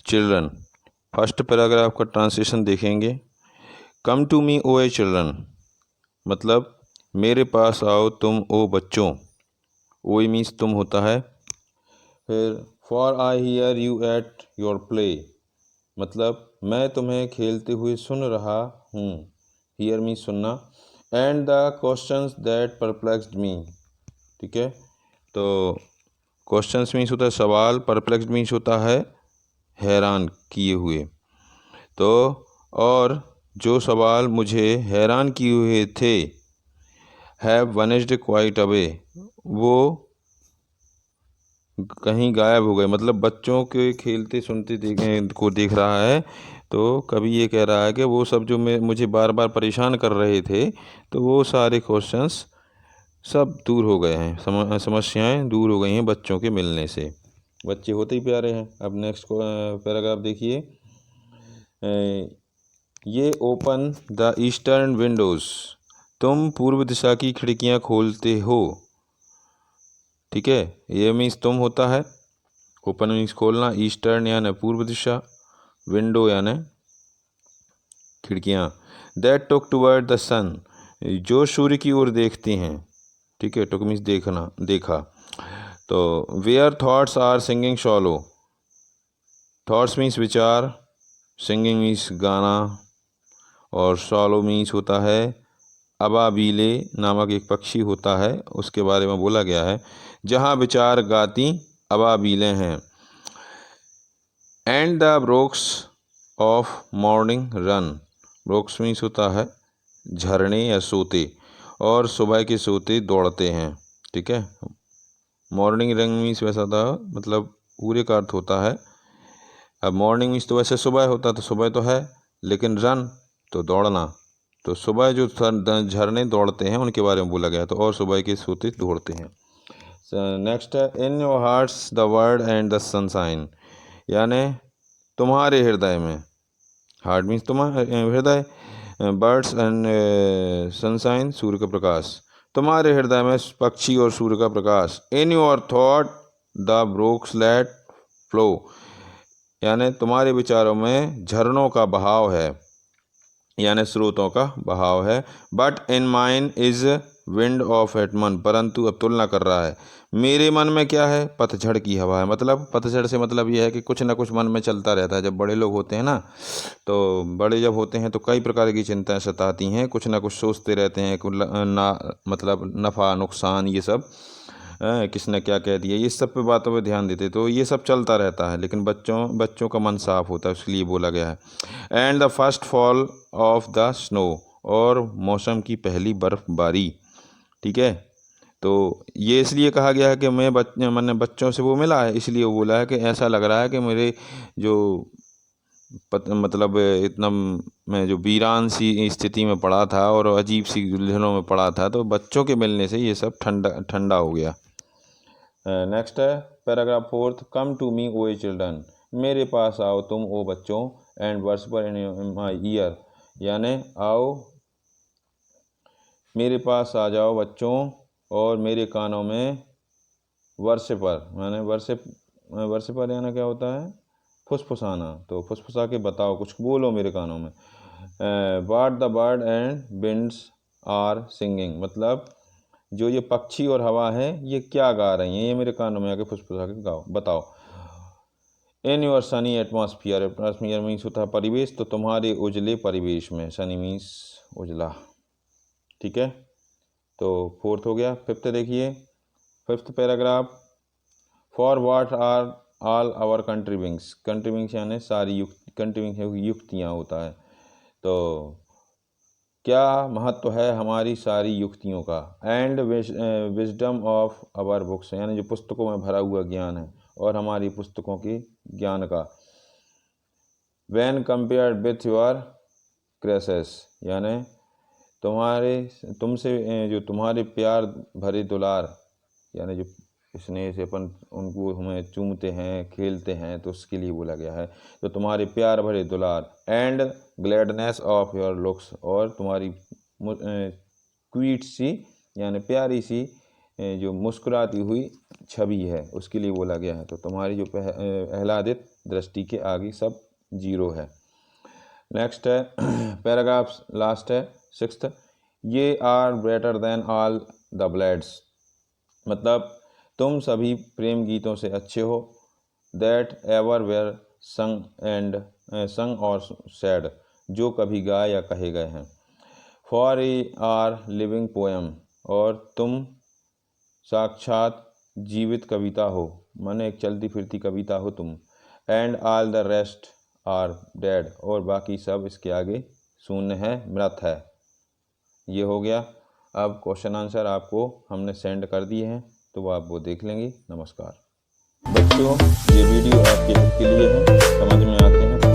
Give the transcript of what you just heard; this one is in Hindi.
चिल्ड्रन। फर्स्ट पैराग्राफ का ट्रांसलेशन देखेंगे। Come to me O ye children, मतलब मेरे पास आओ तुम ओ बच्चों। ओ मीन्स तुम होता है। फिर for I hear you at your play, मतलब मैं तुम्हें खेलते हुए सुन रहा हूँ। हियर मीन्स सुनना। And the questions that perplexed me, ठीक है। तो क्वेश्चंस मीन्स होता है सवाल, परप्लेक्स्ड मीन्स होता है हैरान किए हुए। तो और जो सवाल मुझे हैरान किए हुए थे, हैव वनिस्ड क्वाइट अवे, वो कहीं गायब हो गए। मतलब बच्चों के खेलते सुनते देख रहा है। तो कभी ये कह रहा है कि वो सब जो मुझे बार बार परेशान कर रहे थे, तो वो सारे क्वेश्चंस सब दूर हो गए हैं, समस्याएं दूर हो गई हैं बच्चों के मिलने से। बच्चे होते ही प्यारे हैं। अब नेक्स्ट पैराग्राफ देखिए। ये ओपन द ईस्टर्न विंडोज़, तुम पूर्व दिशा की खिड़कियां खोलते हो, ठीक है। ये मीन्स तुम होता है, ओपन मीन्स खोलना, ईस्टर्न यानी पूर्व दिशा, विंडो यानी खिड़कियाँ। दैट टुक टुवर्ड द सन, जो सूर्य की ओर देखती हैं, ठीक है। टुक मीन्स देखना, देखा। तो where thoughts are singing shallow, thoughts means विचार, सिंगिंग मीन्स गाना, और शॉलो मीन्स होता है अबाबीले नामक एक पक्षी होता है, उसके बारे में बोला गया है। जहाँ विचार गाती अबाबीलें हैं। And the ब्रोक्स of morning run, ब्रोक्स means होता है झरने या सोते, और सुबह के सोते दौड़ते हैं, ठीक है। मॉर्निंग रन मीन्स वैसा था, मतलब पूरे का अर्थ होता है। अब मॉर्निंग मीन्स तो वैसे सुबह होता, तो सुबह तो है, लेकिन रन तो दौड़ना, तो सुबह जो झरने दौड़ते हैं उनके बारे में बोला गया। तो और सुबह के सोते दौड़ते हैं। नेक्स्ट है in your hearts the word and the sunshine, यानी तुम्हारे हृदय में, हार्ट मीन्स तुम्हारे हृदय, बर्ड्स एंड सनशाइन सूर्य का प्रकाश, तुम्हारे हृदय में पक्षी और सूर्य का प्रकाश। In your thought the brooklets flow, यानी तुम्हारे विचारों में झरनों का बहाव है, यानी स्रोतों का बहाव है। But in mine is wind of autumn, परंतु अब तुलना कर रहा है, मेरे मन में क्या है, पतझड़ की हवा है। मतलब पतझड़ से मतलब यह है कि कुछ ना कुछ मन में चलता रहता है। जब बड़े लोग होते हैं ना, तो बड़े जब होते हैं तो कई प्रकार की चिंताएं सताती हैं, कुछ ना कुछ सोचते रहते हैं, मतलब नफ़ा नुकसान ये सब, किसने क्या कह दिया, ये सब पे बातों पे ध्यान देते, तो ये सब चलता रहता है। लेकिन बच्चों का मन साफ होता है, इसलिए बोला गया है। And the first fall of the snow, और मौसम की पहली बर्फबारी, ठीक है। तो ये इसलिए कहा गया है कि मैंने बच्चों से वो मिला है, इसलिए वो बोला है कि ऐसा लग रहा है कि मेरे जो मतलब इतना मैं जो वीरान सी स्थिति में पड़ा था और अजीब सी उलझनों में पड़ा था, तो बच्चों के मिलने से ये सब ठंडा ठंडा हो गया। नेक्स्ट है paragraph fourth. Come to me O ye children, मेरे पास आओ तुम ओ बच्चों। एंड वर्स पर इन माई ईयर, यानी आओ मेरे पास आ जाओ बच्चों, और मेरे कानों में वर्षे पर, माने वर्षे पर यानी क्या होता है, फुसफुसाना। तो फुसफुसा के बताओ, कुछ बोलो मेरे कानों में। What the bird and winds are singing, मतलब जो ये पक्षी और हवा है ये क्या गा रही हैं, ये मेरे कानों में आके फुसफुसा के गाओ, बताओ। In your Sunny atmosphere, atmosphere means होता है परिवेश, तो तुम्हारे उजले परिवेश में, सनी मीन्स उजला, ठीक है। तो फोर्थ हो गया। फिफ्थ देखिए, fifth paragraph. For what are all our contrivings, contrivings यानी सारी कंट्रीबिंग युक्तियाँ होता है। तो क्या महत्व है हमारी सारी युक्तियों का। And wisdom of our books, यानी जो पुस्तकों में भरा हुआ ज्ञान है, और हमारी पुस्तकों के ज्ञान का। व्हेन कंपेयर्ड विथ योर क्रेसेस, यानी तुमसे जो तुम्हारे प्यार भरे दुलार, यानी जो स्नेह से अपन उनको हमें चूमते हैं खेलते हैं, तो उसके लिए बोला गया है। तो तुम्हारे प्यार भरे दुलार। And gladness of your looks, और तुम्हारी क्वीट सी यानी प्यारी सी जो मुस्कुराती हुई छवि है उसके लिए बोला गया है। तो तुम्हारी जो आह्लादित दृष्टि के आगे सब जीरो है। नेक्स्ट है पैराग्राफ लास्ट है 6th, ye are better than all the ballads, मतलब तुम सभी प्रेम गीतों से अच्छे हो, दैट एवर वेयर संग और सैड, जो कभी गाए या कहे गए हैं, for A R living poem, और तुम साक्षात जीवित कविता हो, माने एक चलती फिरती कविता हो तुम, and all the rest are dead, और बाकी सब इसके आगे शून्य है, मृत है। ये हो गया। अब क्वेश्चन आंसर आपको हमने सेंड कर दिए हैं, तो आप वो देख लेंगे। नमस्कार बच्चों, ये वीडियो आपके हित के लिए है, समझ में आते हैं